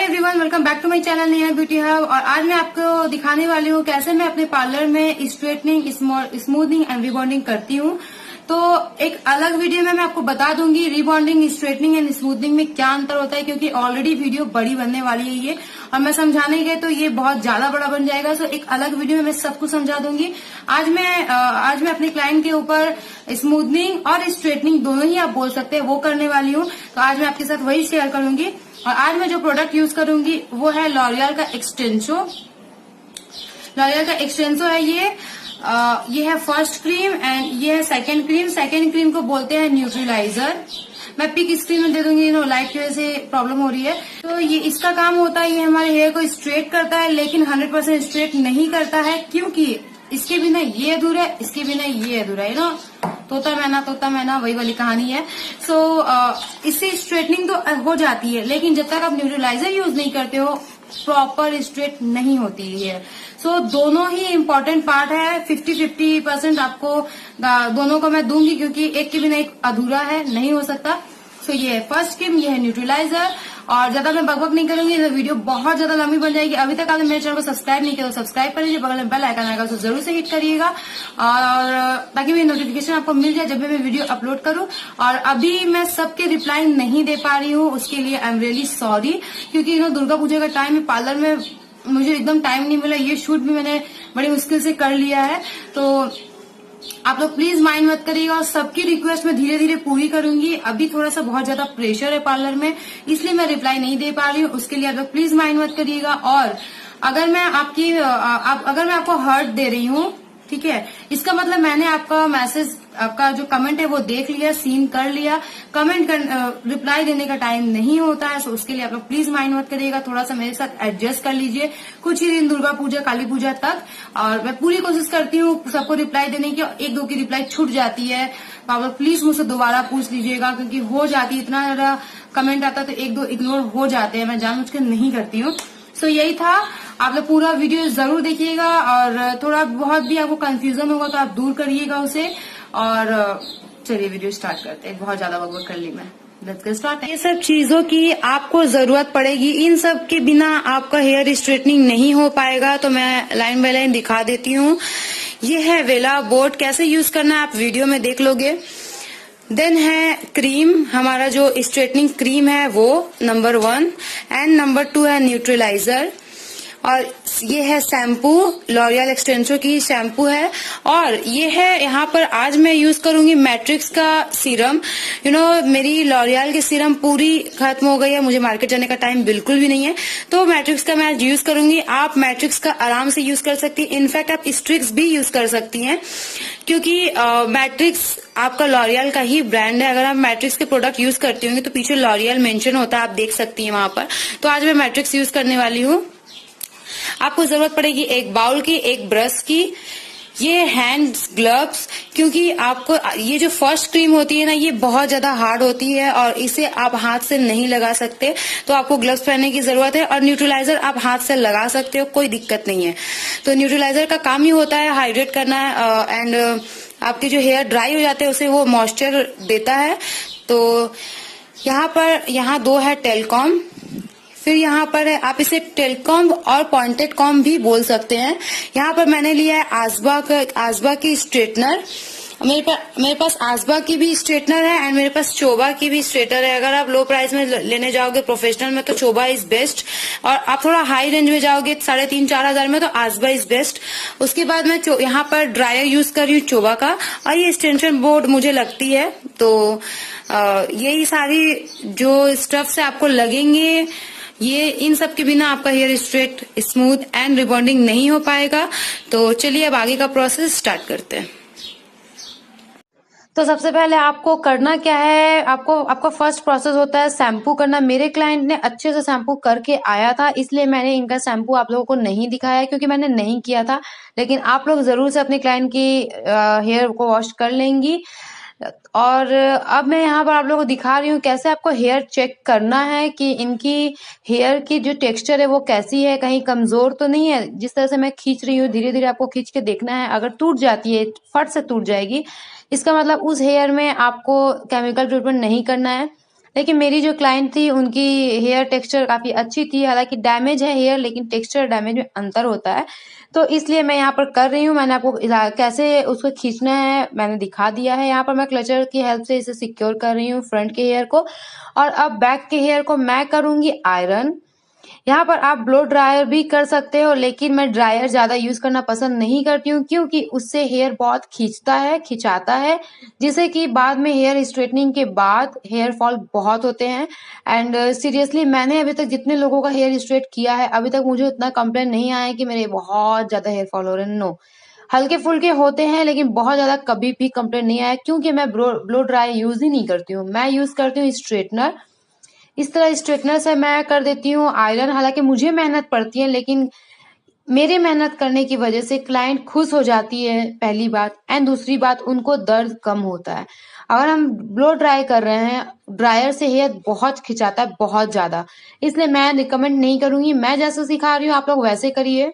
Everyone, welcome back to my channel Neha Beauty Hub. और आज मैं आपको दिखाने वाली हूँ कैसे मैं अपने पार्लर में स्ट्रेटनिंग, स्मूथनिंग एंड रिबॉन्डिंग करती हूँ। तो एक अलग वीडियो में मैं आपको बता दूंगी रिबॉन्डिंग, स्ट्रेटनिंग एंड स्मूथनिंग में क्या अंतर होता है, क्योंकि ऑलरेडी वीडियो बड़ी बनने वाली है ये, और मैं समझाने गए तो ये बहुत ज्यादा बड़ा बन जाएगा। सो एक अलग वीडियो में मैं सब कुछ समझा दूंगी। आज मैं अपने क्लाइंट के ऊपर स्मूथनिंग और स्ट्रेटनिंग दोनों ही आप बोल सकते हैं वो करने वाली हूँ। तो आज मैं आपके साथ वही शेयर करूंगी। और आज मैं जो प्रोडक्ट यूज करूंगी वो है लॉरियल का एक्सटेंसो। लॉरियल का एक्सटेंसो है ये है फर्स्ट क्रीम एंड ये है सेकंड क्रीम। सेकंड क्रीम को बोलते हैं न्यूट्रलाइजर। मैं पिक स्क्रीन में दे दूंगी, लाइट की वजह से प्रॉब्लम हो रही है। तो ये इसका काम होता है, ये हमारे हेयर को स्ट्रेट करता है, लेकिन 100% स्ट्रेट नहीं करता है, क्योंकि इसके बिना ये अधूरा है, इसके बिना ये अधूरा है तोता मैना वही वाली कहानी है। सो इससे स्ट्रेटनिंग तो हो जाती है, लेकिन जब तक आप न्यूट्रलाइजर यूज नहीं करते हो प्रॉपर स्ट्रेट नहीं होती है। सो दोनों ही इम्पोर्टेंट पार्ट है। 50-50% आपको दोनों को मैं दूंगी, क्योंकि एक के बिना एक अधूरा है, नहीं हो सकता। सो ये है फर्स्ट क्रीम, ये है न्यूट्रलाइजर। और ज्यादा मैं बकबक नहीं करूंगी, तो वीडियो बहुत ज्यादा लंबी बन जाएगी। अभी तक आपने मेरे चैनल को सब्सक्राइब नहीं किया तो सब्सक्राइब कर लीजिए, बगल में बेल आइकन आएगा तो जरूर से हिट करिएगा, और ताकि मेरी नोटिफिकेशन आपको मिल जाए जब भी मैं वीडियो अपलोड करूं। और अभी मैं सबके रिप्लाई नहीं दे पा रही हूँ, उसके लिए आई एम रियली सॉरी, क्योंकि दुर्गा पूजा का टाइम है, पार्लर में मुझे एकदम टाइम नहीं मिला। ये शूट भी मैंने बड़ी मुश्किल से कर लिया है, तो आप लोग प्लीज माइंड मत करिएगा। और सबकी रिक्वेस्ट मैं धीरे धीरे पूरी करूंगी। अभी थोड़ा सा बहुत ज्यादा प्रेशर है पार्लर में, इसलिए मैं रिप्लाई नहीं दे पा रही हूँ। उसके लिए आप लोग प्लीज माइंड मत करिएगा। और अगर मैं आपको हर्ट दे रही हूँ, ठीक है, इसका मतलब मैंने आपका मैसेज, आपका जो कमेंट है वो देख लिया, सीन कर लिया। रिप्लाई देने का टाइम नहीं होता है, सो उसके लिए आप लोग प्लीज माइंड मत करिएगा। थोड़ा सा मेरे साथ एडजस्ट कर लीजिए कुछ ही दिन, दुर्गा पूजा, काली पूजा तक। और मैं पूरी कोशिश करती हूँ सबको रिप्लाई देने की, और एक दो की रिप्लाई छूट जाती है तो आप लोग प्लीज मुझसे दोबारा पूछ लीजिएगा, क्योंकि हो जाती है, इतना ज्यादा कमेंट आता है तो एक दो इग्नोर हो जाते हैं। मैं जानबूझ के नहीं करती हूँ। सो यही था, आप लोग पूरा वीडियो जरूर देखिएगा, और थोड़ा बहुत भी आपको कंफ्यूजन होगा तो आप दूर करिएगा उसे। और चलिए वीडियो स्टार्ट करते हैं, बहुत ज्यादा बकबक कर ली मैं। Let's get start. ये सब चीजों की आपको जरूरत पड़ेगी, इन सब के बिना आपका हेयर स्ट्रेटनिंग नहीं हो पाएगा। तो मैं लाइन बाय लाइन दिखा देती हूँ। ये है वेला बोर्ड, कैसे यूज करना है आप वीडियो में देख लोगे। देन है क्रीम, हमारा जो स्ट्रेटनिंग क्रीम है वो नंबर 1, एंड नंबर 2 है न्यूट्रलाइजर। और ये है शैम्पू, लॉरियल एक्सटेंसो की शैम्पू है। और ये है यहाँ पर आज मैं यूज करूंगी मैट्रिक्स का सीरम। मेरी लॉरियल की सीरम पूरी खत्म हो गई है, मुझे मार्केट जाने का टाइम बिल्कुल भी नहीं है, तो मैट्रिक्स का मैं आज यूज करूंगी। आप मैट्रिक्स का आराम से यूज कर सकती हैं, इनफैक्ट आप स्ट्रिक्स भी यूज कर सकती हैं, क्योंकि मैट्रिक्स आपका लॉरियल का ही ब्रांड है। अगर आप मैट्रिक्स के प्रोडक्ट यूज करती होंगी तो पीछे लॉरियल मेंशन होता है, आप देख सकती हैं वहां पर। तो आज मैं मैट्रिक्स यूज करने वाली हूँ। आपको जरूरत पड़ेगी एक बाउल की, एक ब्रश की, ये हैंड ग्लव्स, क्योंकि आपको ये जो फर्स्ट क्रीम होती है ना, ये बहुत ज्यादा हार्ड होती है और इसे आप हाथ से नहीं लगा सकते, तो आपको ग्लव्स पहनने की जरूरत है। और न्यूट्रलाइजर आप हाथ से लगा सकते हो, कोई दिक्कत नहीं है। तो न्यूट्रलाइजर का काम ही होता है हाइड्रेट करना है, एंड आपके जो हेयर ड्राई हो जाते हैं उसे वो मॉइस्चर देता है। तो यहाँ 2 है टेलकॉम, फिर यहाँ पर है, आप इसे टेलकॉम और पॉइंटेड कॉम भी बोल सकते हैं। यहाँ पर मैंने लिया है आजबा की स्ट्रेटनर। मेरे पास आजबा की भी स्ट्रेटनर है एंड मेरे पास चोबा की भी स्ट्रेटनर है। अगर आप लो प्राइस में लेने जाओगे प्रोफेशनल में तो चोबा इज बेस्ट, और आप थोड़ा हाई रेंज में जाओगे 3,500-4 हजार में तो आजबा इज बेस्ट। उसके बाद मैं यहाँ पर ड्रायर यूज कर रही हूँ चोबा का, और ये एक्सटेंशन बोर्ड मुझे लगती है। तो यही सारी जो स्टफ से आपको लगेंगे, ये इन सब के बिना आपका hair straight, smooth and rebonding नहीं हो पाएगा। तो चलिए अब आगे का प्रोसेस स्टार्ट करते हैं। तो सबसे पहले आपको करना क्या है, आपका फर्स्ट प्रोसेस होता है शैम्पू करना। मेरे क्लाइंट ने अच्छे से शैम्पू करके आया था, इसलिए मैंने इनका शैम्पू आप लोगों को नहीं दिखाया, क्योंकि मैंने नहीं किया था। लेकिन आप लोग जरूर से अपने क्लाइंट की हेयर को वॉश कर लेंगी। और अब मैं यहाँ पर आप लोगों को दिखा रही हूँ कैसे आपको हेयर चेक करना है कि इनकी हेयर की जो टेक्सचर है वो कैसी है, कहीं कमजोर तो नहीं है। जिस तरह से मैं खींच रही हूँ धीरे धीरे आपको खींच के देखना है। अगर टूट जाती है, फट से टूट जाएगी, इसका मतलब उस हेयर में आपको केमिकल ट्रीटमेंट नहीं करना है। लेकिन मेरी जो क्लाइंट थी उनकी हेयर टेक्सचर काफी अच्छी थी, हालांकि डैमेज है हेयर लेकिन टेक्सचर डैमेज में अंतर होता है। तो इसलिए मैं यहाँ पर कर रही हूँ, मैंने आपको कैसे उसको खींचना है मैंने दिखा दिया है। यहाँ पर मैं क्लचर की हेल्प से इसे सिक्योर कर रही हूँ फ्रंट के हेयर को, और अब बैक के हेयर को मैं करूंगी आयरन। यहाँ पर आप ब्लो ड्रायर भी कर सकते हो, लेकिन मैं ड्रायर ज्यादा यूज करना पसंद नहीं करती हूँ क्योंकि उससे हेयर बहुत खिंचाता है, जिससे कि बाद में हेयर स्ट्रेटनिंग के बाद हेयर फॉल बहुत होते हैं। एंड सीरियसली मैंने अभी तक जितने लोगों का हेयर स्ट्रेट किया है, अभी तक मुझे उतना कंप्लेन नहीं आया कि मेरे बहुत ज्यादा हेयर फॉल हो रहे हैं। नो, हल्के फुल्के होते हैं लेकिन बहुत ज्यादा कभी भी कंप्लेन नहीं आया, क्योंकि मैं ब्लो ड्राई यूज ही नहीं करती हूँ, मैं यूज करती हूँ स्ट्रेटनर। इस तरह स्ट्रेटनर से मैं कर देती हूँ आयरन। हालांकि मुझे मेहनत पड़ती है, लेकिन मेरे मेहनत करने की वजह से क्लाइंट खुश हो जाती है, पहली बात। एंड दूसरी बात, उनको दर्द कम होता है। अगर हम ब्लो ड्राई कर रहे हैं, ड्रायर से हेयर बहुत खिंचाता है, बहुत ज्यादा, इसलिए मैं रिकमेंड नहीं करूंगी। मैं जैसे सिखा रही हूँ आप लोग वैसे करिए।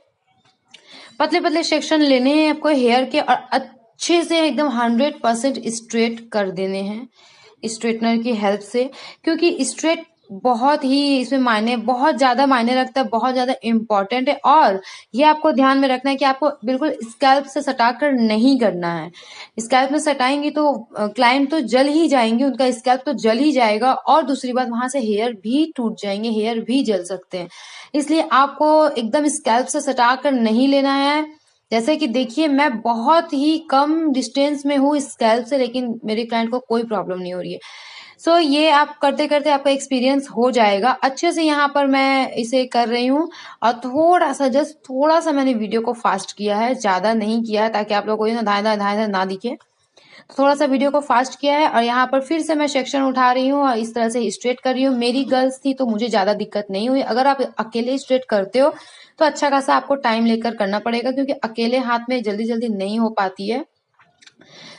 पतले पतले सेक्शन लेने हैं आपको हेयर के, और अच्छे से एकदम 100% स्ट्रेट कर देने हैं स्ट्रेटनर की हेल्प से, क्योंकि स्ट्रेट बहुत ही इसमें बहुत ज्यादा मायने रखता है, बहुत ज्यादा इम्पोर्टेंट है। और ये आपको ध्यान में रखना है कि आपको बिल्कुल स्कैल्प से सटा कर नहीं करना है। स्कैल्प में सटाएंगे तो क्लाइंट तो जल ही जाएंगे, उनका स्कैल्प तो जल ही जाएगा, और दूसरी बात वहां से हेयर भी टूट जाएंगे, हेयर भी जल सकते हैं। इसलिए आपको एकदम स्कैल्प से सटा कर नहीं लेना है। जैसे कि देखिए, मैं बहुत ही कम डिस्टेंस में हूँ स्कैल्प से, लेकिन मेरे क्लाइंट को कोई प्रॉब्लम नहीं हो रही है। सो ये आप करते करते आपका एक्सपीरियंस हो जाएगा अच्छे से। यहाँ पर मैं इसे कर रही हूँ, और जस्ट थोड़ा सा मैंने वीडियो को फास्ट किया है, ज्यादा नहीं किया है, ताकि आप लोगों को ये ना धाए धाए धाए धाए ना दिखे। तो थोड़ा सा वीडियो को फास्ट किया है, और यहाँ पर फिर से मैं सेक्शन उठा रही हूँ और इस तरह से स्ट्रेट कर रही हूँ। मेरी गर्ल्स थी तो मुझे ज्यादा दिक्कत नहीं हुई। अगर आप अकेले स्ट्रेट करते हो तो अच्छा खासा आपको टाइम लेकर करना पड़ेगा, क्योंकि अकेले हाथ में जल्दी जल्दी नहीं हो पाती है।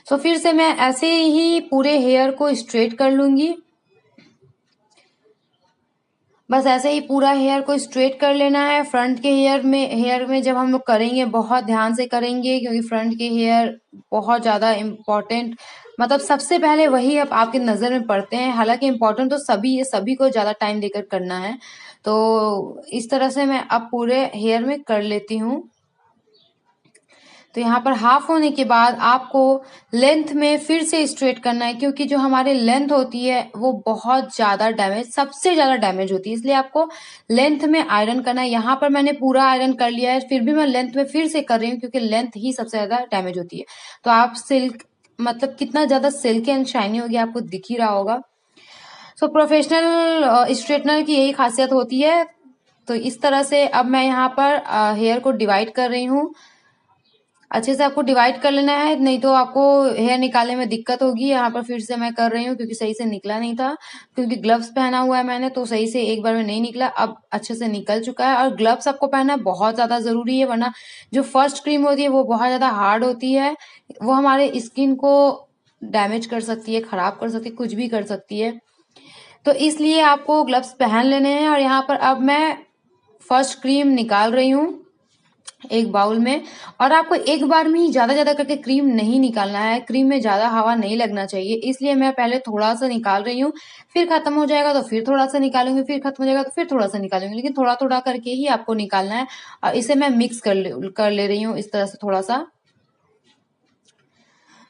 तो फिर से मैं ऐसे ही पूरे हेयर को स्ट्रेट कर लूंगी। बस ऐसे ही पूरा हेयर को स्ट्रेट कर लेना है। फ्रंट के हेयर में जब हम लोग करेंगे बहुत ध्यान से करेंगे, क्योंकि फ्रंट के हेयर बहुत ज्यादा इम्पोर्टेंट, मतलब सबसे पहले वही अब आपके नजर में पड़ते हैं। हालांकि इम्पोर्टेंट तो सभी है, सभी को ज्यादा टाइम देकर करना है। तो इस तरह से मैं अब पूरे हेयर में कर लेती हूँ। तो यहाँ पर हाफ होने के बाद आपको लेंथ में फिर से स्ट्रेट करना है, क्योंकि जो हमारी लेंथ होती है वो बहुत ज्यादा सबसे ज्यादा डैमेज होती है, इसलिए आपको लेंथ में आयरन करना है। यहाँ पर मैंने पूरा आयरन कर लिया है, फिर भी मैं लेंथ में फिर से कर रही हूँ, क्योंकि लेंथ ही सबसे ज्यादा डैमेज होती है। तो आप सिल्क, मतलब कितना ज्यादा सिल्की एंड शाइनी हो गया आपको दिख ही रहा होगा। सो प्रोफेशनल स्ट्रेटनर की यही खासियत होती है। तो इस तरह से अब मैं यहाँ पर हेयर को डिवाइड कर रही हूँ। अच्छे से आपको डिवाइड कर लेना है, नहीं तो आपको हेयर निकालने में दिक्कत होगी। यहाँ पर फिर से मैं कर रही हूँ, क्योंकि सही से निकला नहीं था, क्योंकि ग्लव्स पहना हुआ है मैंने, तो सही से एक बार में नहीं निकला। अब अच्छे से निकल चुका है। और ग्लव्स आपको पहनना बहुत ज्यादा जरूरी है, वरना जो फर्स्ट क्रीम होती है वो बहुत ज्यादा हार्ड होती है, वो हमारे स्किन को डैमेज कर सकती है, खराब कर सकती है, कुछ भी कर सकती है। तो इसलिए आपको ग्लव्स पहन लेने हैं। और यहाँ पर अब मैं फर्स्ट क्रीम निकाल रही हूँ एक बाउल में। और आपको एक बार में ही ज्यादा करके क्रीम नहीं निकालना है, क्रीम में ज्यादा हवा नहीं लगना चाहिए, इसलिए मैं पहले थोड़ा सा निकाल रही हूँ, फिर खत्म हो जाएगा तो फिर थोड़ा सा निकालूंगी, फिर खत्म हो जाएगा तो फिर थोड़ा सा निकालूंगी, लेकिन थोड़ा थोड़ा करके ही आपको निकालना है। और इसे मैं मिक्स कर ले रही हूँ इस तरह से। थोड़ा सा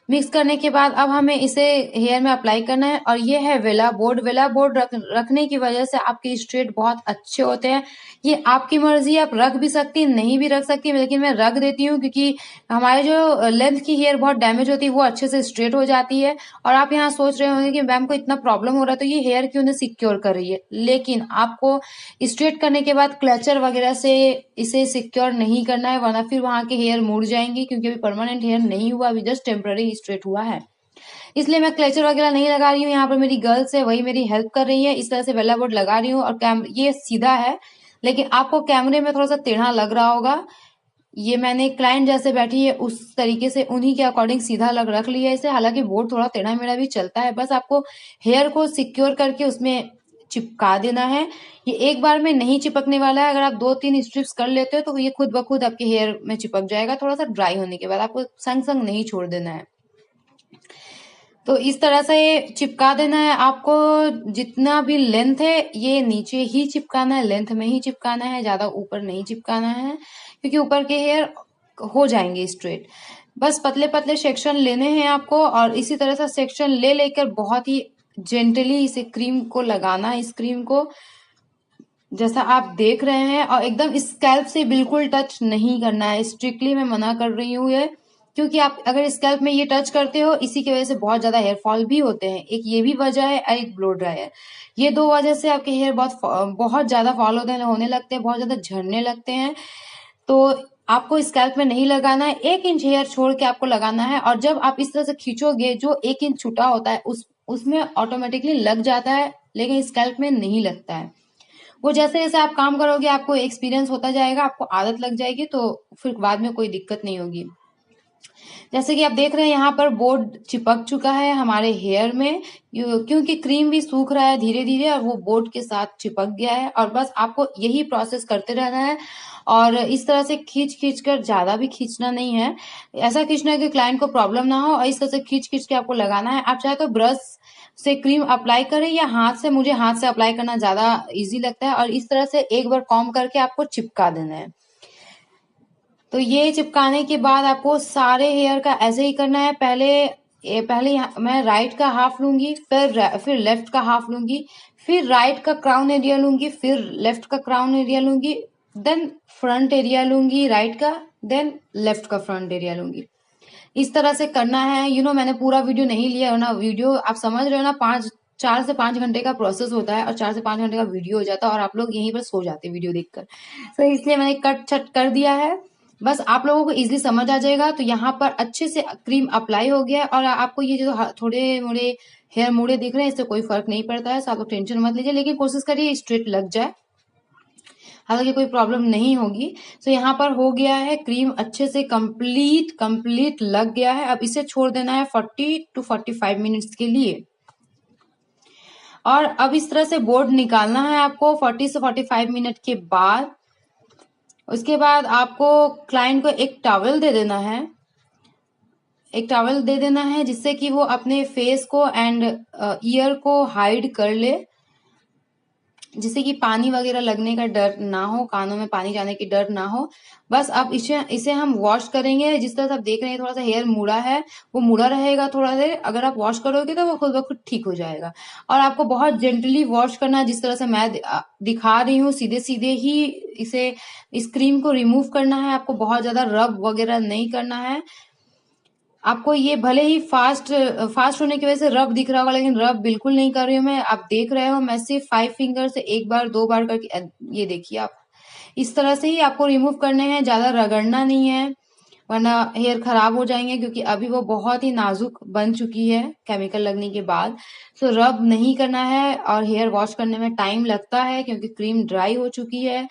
मिक्स करने के बाद अब हमें इसे हेयर में अप्लाई करना है। और ये है वेला बोर्ड। वेला बोर्ड रखने की वजह से आपके स्ट्रेट बहुत अच्छे होते हैं। ये आपकी मर्जी, आप रख भी सकती, नहीं भी रख सकती, लेकिन मैं रख देती हूँ, क्योंकि हमारे जो लेंथ की हेयर बहुत डैमेज होती है वो अच्छे से स्ट्रेट हो जाती है। और आप यहाँ सोच रहे होंगे कि मैम को इतना प्रॉब्लम हो रहा है तो ये हेयर क्यों नहीं सिक्योर कर रही है, लेकिन आपको स्ट्रेट करने के बाद क्लचर वगैरह से इसे सिक्योर नहीं करना है, वरना फिर वहां के हेयर मुड़ जाएंगे, क्योंकि अभी परमानेंट हेयर नहीं हुआ, अभी जस्ट टेम्पररी स्ट्रेट हुआ है। इसलिए मैं क्लचर वगैरह नहीं लगा रही हूँ। यहाँ पर मेरी गर्ल्स है, वही मेरी हेल्प कर रही है। इस तरह से वेला बोर्ड लगा रही हूँ, और ये सीधा है, लेकिन आपको कैमरे में थोड़ा सा टेढ़ा लग रहा होगा। ये मैंने क्लाइंट जैसे बैठी है उस तरीके से उन्हीं के अकॉर्डिंग सीधा रख लिया है इसे। हालांकि बोर्ड थोड़ा टेढ़ा मेढ़ा भी चलता है, बस आपको हेयर को सिक्योर करके उसमें चिपका देना है। ये एक बार में नहीं चिपकने वाला है, अगर आप 2-3 स्ट्रिप्स कर लेते हो तो ये खुद ब खुद आपके हेयर में चिपक जाएगा। थोड़ा सा ड्राई होने के बाद आपको संग संग नहीं छोड़ देना है। तो इस तरह से चिपका देना है आपको। जितना भी लेंथ है ये नीचे ही चिपकाना है, लेंथ में ही चिपकाना है, ज्यादा ऊपर नहीं चिपकाना है क्योंकि ऊपर के हेयर हो जाएंगे स्ट्रेट। बस पतले पतले सेक्शन लेने हैं आपको और इसी तरह से सेक्शन ले लेकर बहुत ही जेंटली इसे क्रीम को लगाना है। इस क्रीम को जैसा आप देख रहे हैं, और एकदम स्कैल्प से बिल्कुल टच नहीं करना है। स्ट्रिक्टली मैं मना कर रही हूँ ये, क्योंकि आप अगर स्कैल्प में ये टच करते हो इसी की वजह से बहुत ज्यादा हेयर फॉल भी होते हैं। एक ये भी वजह है और एक ब्लो ड्रायर। ये दो वजह से आपके हेयर बहुत ज्यादा फॉल होने लगते हैं, बहुत ज्यादा झड़ने लगते हैं। तो आपको स्कैल्प में नहीं लगाना है, 1 इंच हेयर छोड़ के आपको लगाना है। और जब आप इस तरह से खींचोगे, जो 1 इंच छूटा होता है उसमें ऑटोमेटिकली लग जाता है, लेकिन स्कैल्प में नहीं लगता है। वो जैसे जैसे आप काम करोगे आपको एक्सपीरियंस होता जाएगा, आपको आदत लग जाएगी, तो फिर बाद में कोई दिक्कत नहीं होगी। जैसे कि आप देख रहे हैं यहाँ पर बोर्ड चिपक चुका है हमारे हेयर में, क्योंकि क्रीम भी सूख रहा है धीरे धीरे और वो बोर्ड के साथ चिपक गया है। और बस आपको यही प्रोसेस करते रहना है और इस तरह से खींच खींच कर, ज्यादा भी खींचना नहीं है, ऐसा खींचना है कि क्लाइंट को प्रॉब्लम ना हो, और इस तरह से खींच खींच के आपको लगाना है। आप चाहे तो ब्रश से क्रीम अप्लाई करें या हाथ से, मुझे हाथ से अप्लाई करना ज्यादा इजी लगता है। और इस तरह से एक बार कॉम्ब करके आपको चिपका देना है। तो ये चिपकाने के बाद आपको सारे हेयर का ऐसे ही करना है। पहले मैं राइट का हाफ लूंगी, फिर लेफ्ट का हाफ लूंगी, फिर राइट का क्राउन एरिया लूंगी, फिर लेफ्ट का क्राउन एरिया लूंगी, देन फ्रंट एरिया लूंगी राइट का, देन लेफ्ट का फ्रंट एरिया लूंगी। इस तरह से करना है। मैंने पूरा वीडियो नहीं लिया है ना, वीडियो आप समझ रहे हो ना, 4 से 5 घंटे का प्रोसेस होता है और 4 से 5 घंटे का वीडियो हो जाता है और आप लोग यहीं पर सो जाते हैं वीडियो देखकर। तो इसलिए मैंने कट छट कर दिया है, बस आप लोगों को इजीली समझ आ जाएगा। तो यहाँ पर अच्छे से क्रीम अप्लाई हो गया और आपको ये जो थोड़े मोड़े हेयर मुड़े दिख रहे हैं, इससे कोई फर्क नहीं पड़ता है, तो आप लोग टेंशन मत लीजिए, लेकिन कोशिश करिए स्ट्रेट लग जाए, हालांकि कोई प्रॉब्लम नहीं होगी। तो यहाँ पर हो गया है, क्रीम अच्छे से कंप्लीट लग गया है। अब इसे छोड़ देना है 40 to 45 मिनट्स के लिए। और अब इस तरह से बोर्ड निकालना है आपको 40 से 45 मिनट के बाद। उसके बाद आपको क्लाइंट को एक टॉवल दे देना है, जिससे कि वो अपने फेस को एंड ईयर को हाइड कर ले, जिससे कि पानी वगैरह लगने का डर ना हो, कानों में पानी जाने की डर ना हो। बस अब इसे हम वॉश करेंगे। जिस तरह से आप देख रहे हैं थोड़ा सा हेयर मुड़ा है, वो मुड़ा रहेगा थोड़ा देर, अगर आप वॉश करोगे तो वो खुद ब खुद ठीक हो जाएगा। और आपको बहुत जेंटली वॉश करना है, जिस तरह से मैं दिखा रही हूँ, सीधे सीधे ही इस क्रीम को रिमूव करना है। आपको बहुत ज्यादा रब वगैरह नहीं करना है। आपको ये भले ही फास्ट होने की वजह से रब दिख रहा होगा, लेकिन रब बिल्कुल नहीं कर रही हूँ मैं। आप देख रहे हो, मैं सिर्फ 5 फिंगर से 1 बार 2 बार करके, ये देखिए आप, इस तरह से ही आपको रिमूव करने हैं, ज्यादा रगड़ना नहीं है, वरना हेयर खराब हो जाएंगे, क्योंकि अभी वो बहुत ही नाजुक बन चुकी है केमिकल लगने के बाद। सो रब नहीं करना है। और हेयर वॉश करने में टाइम लगता है क्योंकि क्रीम ड्राई हो चुकी है।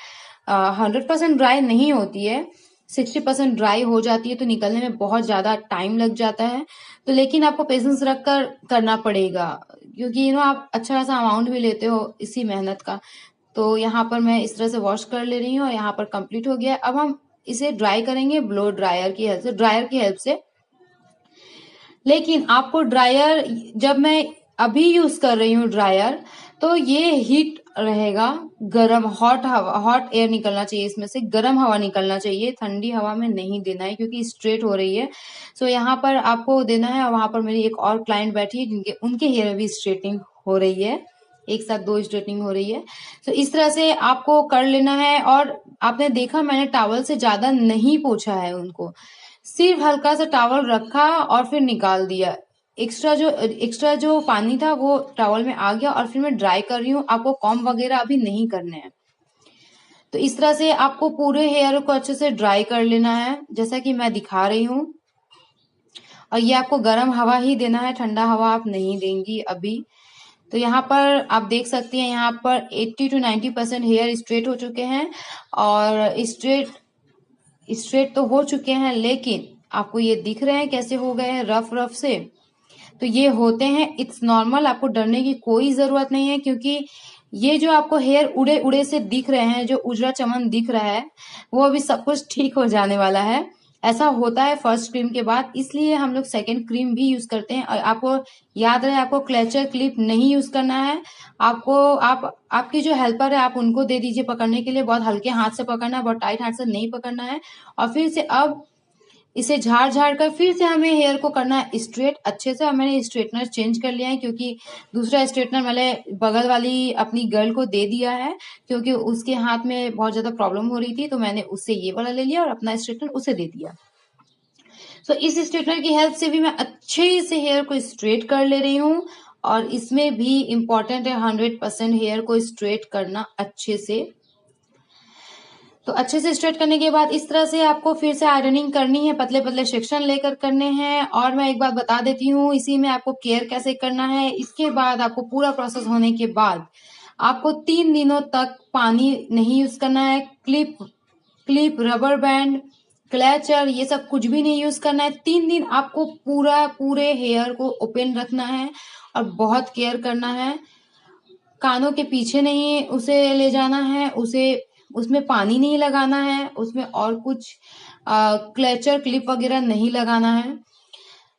100% ड्राई नहीं होती है, 60% ड्राई हो जाती है, तो निकलने में बहुत ज्यादा टाइम लग जाता है। तो लेकिन आपको पेशेंस रखकर करना पड़ेगा, क्योंकि आप अच्छा खासा अमाउंट भी लेते हो इसी मेहनत का। तो यहाँ पर मैं इस तरह से वॉश कर ले रही हूँ और यहाँ पर कंप्लीट हो गया। अब हम इसे ड्राई करेंगे ब्लो ड्रायर की हेल्प से। लेकिन आपको ड्रायर, जब मैं अभी यूज कर रही हूँ ड्रायर, तो ये हीट रहेगा, गर्म हॉट एयर निकलना चाहिए, इसमें से गर्म हवा निकलना चाहिए, ठंडी हवा में नहीं देना है, क्योंकि स्ट्रेट हो रही है। सो यहाँ पर आपको देना है। और वहां पर मेरी एक और क्लाइंट बैठी है, उनके हेयर में भी स्ट्रेटिंग हो रही है, एक साथ 2 स्ट्रेटिंग हो रही है। तो इस तरह से आपको कर लेना है। और आपने देखा, मैंने टॉवल से ज्यादा नहीं पोंछा है उनको, सिर्फ हल्का सा टॉवल रखा और फिर निकाल दिया। एक्स्ट्रा जो पानी था वो टॉवल में आ गया और फिर मैं ड्राई कर रही हूँ। आपको कॉम्ब वगैरह अभी नहीं करने हैं। तो इस तरह से आपको पूरे हेयर को अच्छे से ड्राई कर लेना है, जैसा कि मैं दिखा रही हूँ। और ये आपको गर्म हवा ही देना है, ठंडा हवा आप नहीं देंगी अभी। तो यहाँ पर आप देख सकती हैं, यहाँ पर 80 to 90% हेयर स्ट्रेट हो चुके हैं। और स्ट्रेट तो हो चुके हैं, लेकिन आपको ये दिख रहे हैं कैसे हो गए हैं, रफ से। तो ये होते हैं, इट्स नॉर्मल, आपको डरने की कोई जरूरत नहीं है, क्योंकि ये जो आपको हेयर उड़े उड़े से दिख रहे हैं, जो उजड़ा चमन दिख रहा है, वो अभी सब कुछ ठीक हो जाने वाला है। ऐसा होता है फर्स्ट क्रीम के बाद, इसलिए हम लोग सेकेंड क्रीम भी यूज करते हैं। और आपको याद रहे, आपको क्लेचर क्लिप नहीं यूज करना है। आपकी जो हेल्पर है आप उनको दे दीजिए पकड़ने के लिए। बहुत हल्के हाथ से पकड़ना है, बहुत टाइट हाथ से नहीं पकड़ना है। और फिर से अब इसे झाड़ झाड़ कर फिर से हमें हेयर को करना है स्ट्रेट अच्छे से। और मैंने स्ट्रेटनर चेंज कर लिया है, क्योंकि दूसरा स्ट्रेटनर मैंने बगल वाली अपनी गर्ल को दे दिया है, क्योंकि उसके हाथ में बहुत ज्यादा प्रॉब्लम हो रही थी, तो मैंने उससे ये वाला ले लिया और अपना स्ट्रेटनर उसे दे दिया। तो इस स्ट्रेटनर की हेल्प से भी मैं अच्छे से हेयर को स्ट्रेट कर ले रही हूँ। और इसमें भी इम्पोर्टेंट है 100% हेयर को स्ट्रेट करना अच्छे से। तो अच्छे से स्ट्रेट करने के बाद इस तरह से आपको फिर से आयरनिंग करनी है, पतले पतले सेक्शन लेकर करने हैं। और मैं एक बात बता देती हूँ, इसी में आपको केयर कैसे करना है। इसके बाद आपको पूरा प्रोसेस होने के बाद आपको 3 दिनों तक पानी नहीं यूज करना है। क्लिप, रबर बैंड, क्लेचर, ये सब कुछ भी नहीं यूज करना है। 3 दिन आपको पूरे हेयर को ओपन रखना है और बहुत केयर करना है। कानों के पीछे नहीं उसे ले जाना है, उसमें पानी नहीं लगाना है, उसमें और कुछ क्लेचर क्लिप वगैरह नहीं लगाना है।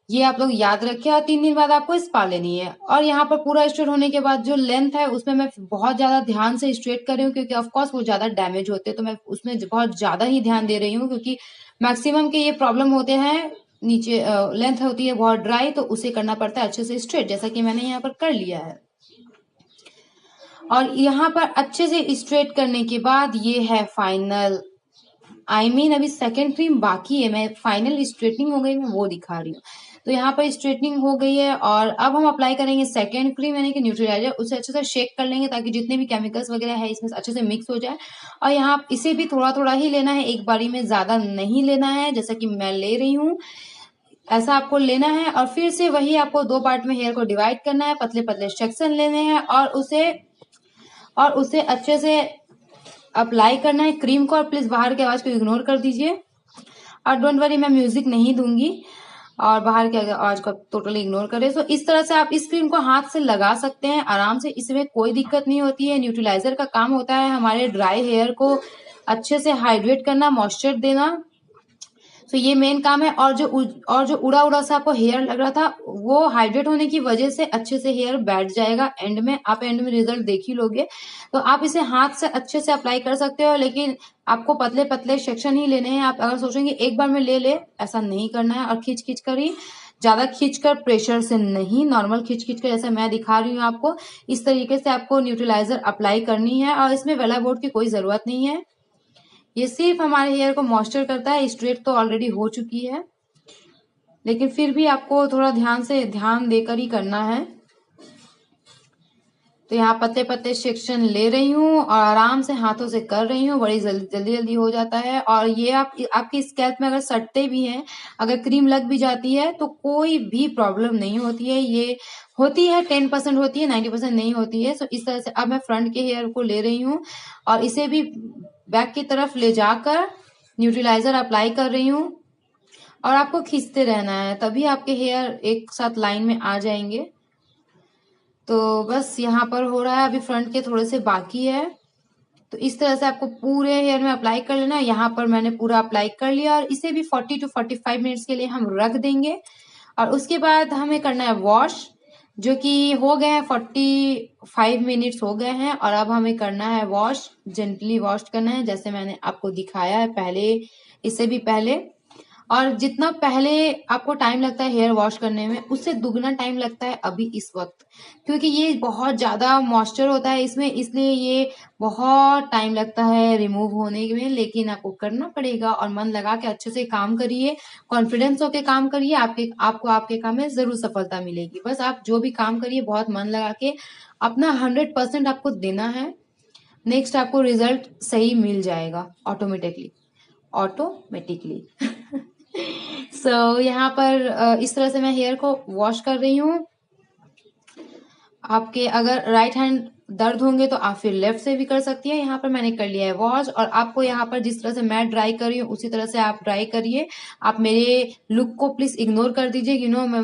ये आप लोग याद रखिए। और 3 दिन बाद आपको स्पा लेनी है। और यहाँ पर पूरा स्ट्रेट होने के बाद जो लेंथ है उसमें मैं बहुत ज्यादा ध्यान से स्ट्रेट कर रही हूँ, क्योंकि ऑफकोर्स वो ज्यादा डैमेज होते हैं, तो मैं उसमें बहुत ज्यादा ही ध्यान दे रही हूँ, क्योंकि मैक्सिमम के ये प्रॉब्लम होते हैं। नीचे लेंथ होती है बहुत ड्राई, तो उसे करना पड़ता है अच्छे से स्ट्रेट, जैसा कि मैंने यहाँ पर कर लिया है। और यहाँ पर अच्छे से स्ट्रेट करने के बाद ये है फाइनल, अभी सेकेंड क्रीम बाकी है। मैं फाइनल स्ट्रेटनिंग हो गई, मैं वो दिखा रही हूँ। तो यहाँ पर स्ट्रेटनिंग हो गई है और अब हम अप्लाई करेंगे सेकेंड क्रीम, यानी कि न्यूट्रीलाइजर। उसे अच्छे से शेक कर लेंगे ताकि जितने भी केमिकल्स वगैरह है इसमें अच्छे से मिक्स हो जाए। और यहाँ इसे भी थोड़ा थोड़ा ही लेना है, एक बारी में ज्यादा नहीं लेना है, जैसा कि मैं ले रही हूँ ऐसा आपको लेना है। और फिर से वही आपको 2 पार्ट में हेयर को डिवाइड करना है, पतले पतले सेक्शन लेने हैं और उसे अच्छे से अप्लाई करना है क्रीम को। और प्लीज बाहर की आवाज को इग्नोर कर दीजिए। और डोंट वरी, मैं म्यूजिक नहीं दूंगी और बाहर की आवाज को टोटली इग्नोर करें। तो इस तरह से आप इस क्रीम को हाथ से लगा सकते हैं आराम से, इसमें कोई दिक्कत नहीं होती है। न्यूट्रलाइजर का काम होता है हमारे ड्राई हेयर को अच्छे से हाइड्रेट करना, मॉइस्चर देना। तो ये मेन काम है। और जो उड़ा उड़ा सा आपको हेयर लग रहा था, वो हाइड्रेट होने की वजह से अच्छे से हेयर बैठ जाएगा। एंड में आप रिजल्ट देख ही लोगे। तो आप इसे हाथ से अच्छे से अप्लाई कर सकते हो, लेकिन आपको पतले पतले सेक्शन ही लेने हैं। आप अगर सोचेंगे एक बार में ले, ऐसा नहीं करना है। और खींच खींच कर ही, ज्यादा खींचकर, प्रेशर से नहीं, नॉर्मल खींच खींच कर, जैसे मैं दिखा रही हूँ आपको, इस तरीके से आपको न्यूट्रलाइजर अप्लाई करनी है। और इसमें वेला बोर्ड की कोई जरूरत नहीं है, ये सिर्फ हमारे हेयर को मॉइस्चर करता है। स्ट्रेट तो ऑलरेडी हो चुकी है, लेकिन फिर भी आपको थोड़ा ध्यान देकर ही करना है। तो यहाँ पतले पतले सेक्शन ले रही हूँ और आराम से हाथों से कर रही हूँ, बड़ी जल्दी हो जाता है। और ये आपकी स्कैल्प में अगर सटते भी हैं, अगर क्रीम लग भी जाती है, तो कोई भी प्रॉब्लम नहीं होती है। ये होती है 10% होती है, 90% नहीं होती है। सो इस तरह से अब मैं फ्रंट के हेयर को ले रही हूँ और इसे भी बैक की तरफ ले जाकर न्यूट्रलाइजर अप्लाई कर रही हूँ। और आपको खींचते रहना है, तभी आपके हेयर एक साथ लाइन में आ जाएंगे। तो बस यहाँ पर हो रहा है, अभी फ्रंट के थोड़े से बाकी है। तो इस तरह से आपको पूरे हेयर में अप्लाई कर लेना है। यहाँ पर मैंने पूरा अप्लाई कर लिया और इसे भी 40 to 45 मिनट्स के लिए हम रख देंगे। और उसके बाद हमें करना है वॉश, जो कि हो गए हैं 45 मिनट्स हो गए हैं। और अब हमें करना है वॉश, जेंटली वॉश करना है, जैसे मैंने आपको दिखाया है पहले, इससे भी पहले। और जितना पहले आपको टाइम लगता है हेयर वॉश करने में, उससे दुगना टाइम लगता है अभी इस वक्त, क्योंकि ये बहुत ज्यादा मॉइस्चर होता है इसमें, इसलिए ये बहुत टाइम लगता है रिमूव होने में। लेकिन आपको करना पड़ेगा और मन लगा के अच्छे से काम करिए, कॉन्फिडेंस होके काम करिए, आपको आपके काम में जरूर सफलता मिलेगी। बस आप जो भी काम करिए बहुत मन लगा के, अपना 100% आपको देना है। नेक्स्ट आपको रिजल्ट सही मिल जाएगा ऑटोमेटिकली। सो यहाँ पर इस तरह से मैं हेयर को वॉश कर रही हूँ। आपके अगर राइट हैंड दर्द होंगे तो आप फिर लेफ्ट से भी कर सकती है। यहाँ पर मैंने कर लिया है वॉश। और आपको यहाँ पर जिस तरह से मैं ड्राई कर रही हूँ उसी तरह से आप ड्राई करिए। आप मेरे लुक को प्लीज इग्नोर कर दीजिए। मैं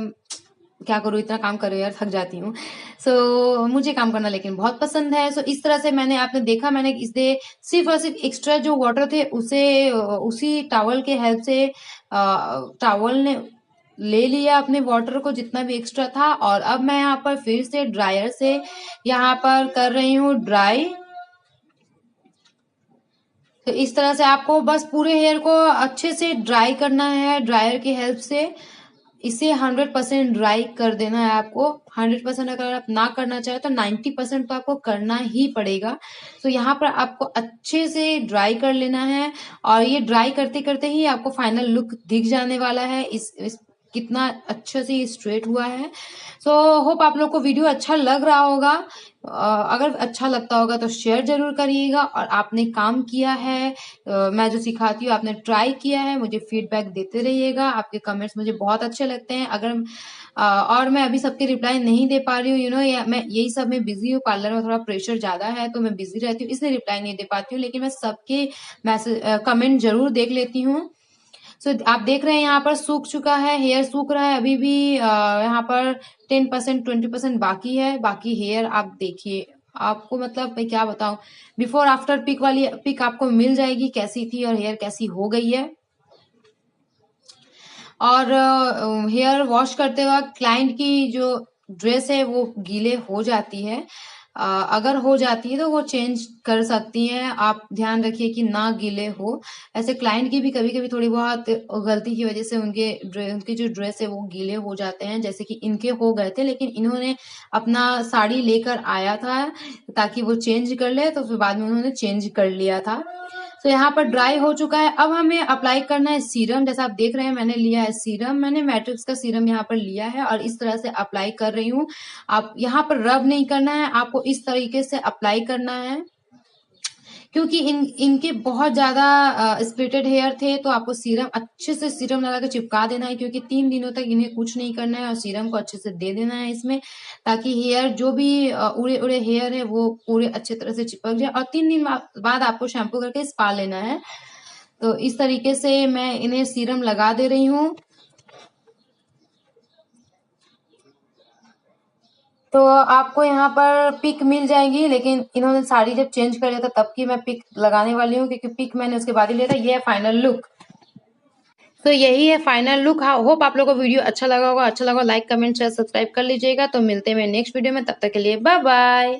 क्या करूँ, इतना काम करो यार, थक जाती हूँ। सो मुझे काम करना लेकिन बहुत पसंद है। सो इस तरह से आपने देखा, मैंने इससे सिर्फ और सिर्फ एक्स्ट्रा जो वाटर थे उसे उसी टॉवल के हेल्प से टॉवल ने ले लिया अपने वाटर को, जितना भी एक्स्ट्रा था। और अब मैं यहाँ पर फिर से ड्रायर से यहाँ पर कर रही हूँ ड्राई। तो इस तरह से आपको बस पूरे हेयर को अच्छे से ड्राई करना है ड्रायर की हेल्प से। इसे 100% ड्राई कर देना है आपको। 100% अगर आप ना करना चाहे तो 90% तो आपको करना ही पड़ेगा। तो यहाँ पर आपको अच्छे से ड्राई कर लेना है, और ये ड्राई करते करते ही आपको फाइनल लुक दिख जाने वाला है इस कितना अच्छे से स्ट्रेट हुआ है। सो होप आप लोग को वीडियो अच्छा लग रहा होगा। अगर अच्छा लगता होगा तो शेयर जरूर करिएगा, और आपने काम किया है, मैं जो सिखाती हूँ आपने ट्राई किया है, मुझे फीडबैक देते रहिएगा। आपके कमेंट्स मुझे बहुत अच्छे लगते हैं। अगर और मैं अभी सबके रिप्लाई नहीं दे पा रही हूँ, मैं यही सब में बिजी हूँ, पार्लर में थोड़ा प्रेशर ज्यादा है तो मैं बिजी रहती हूँ, इसलिए रिप्लाई नहीं दे पाती हूँ, लेकिन मैं सबके मैसेज कमेंट जरूर देख लेती हूँ। सो आप देख रहे हैं यहाँ पर सूख चुका है, हेयर सूख रहा है। अभी भी यहाँ पर 10% 20% बाकी है। बाकी हेयर आप देखिए, आपको मतलब मैं क्या बताऊं, बिफोर आफ्टर पिक वाली पिक आपको मिल जाएगी कैसी थी और हेयर कैसी हो गई है। और हेयर वॉश करते वक्त क्लाइंट की जो ड्रेस है वो गीले हो जाती है। अगर हो जाती है तो वो चेंज कर सकती हैं, आप ध्यान रखिए कि ना गीले हो। ऐसे क्लाइंट की भी कभी कभी थोड़ी बहुत गलती की वजह से उनके जो ड्रेस है वो गीले हो जाते हैं, जैसे कि इनके हो गए थे, लेकिन इन्होंने अपना साड़ी लेकर आया था ताकि वो चेंज कर ले, तो फिर बाद में उन्होंने चेंज कर लिया था। तो यहाँ पर ड्राई हो चुका है। अब हमें अप्लाई करना है सीरम। जैसा आप देख रहे हैं मैंने लिया है सीरम, मैंने मैट्रिक्स का सीरम यहाँ पर लिया है और इस तरह से अप्लाई कर रही हूँ। आप यहाँ पर रब नहीं करना है, आपको इस तरीके से अप्लाई करना है, क्योंकि इनके बहुत ज्यादा स्प्लिटेड हेयर थे, तो आपको सीरम अच्छे से सीरम लगा के चिपका देना है, क्योंकि 3 दिनों तक इन्हें कुछ नहीं करना है, और सीरम को अच्छे से दे देना है इसमें, ताकि हेयर जो भी उड़े उड़े हेयर है वो पूरे अच्छे तरह से चिपक जाए। और 3 दिन बाद आपको शैम्पू करके स्पा लेना है। तो इस तरीके से मैं इन्हें सीरम लगा दे रही हूँ। तो आपको यहाँ पर पिक मिल जाएगी, लेकिन इन्होंने साड़ी जब चेंज कर लिया था तब की मैं पिक लगाने वाली हूँ, क्योंकि पिक मैंने उसके बाद ही लिया था। ये है फाइनल लुक। तो यही है फाइनल लुक। होप आप लोगों को वीडियो अच्छा लगा होगा। अच्छा लगा लाइक कमेंट शेयर सब्सक्राइब कर लीजिएगा। तो मिलते हैं नेक्स्ट वीडियो में, तब तक के लिए बाय बाय।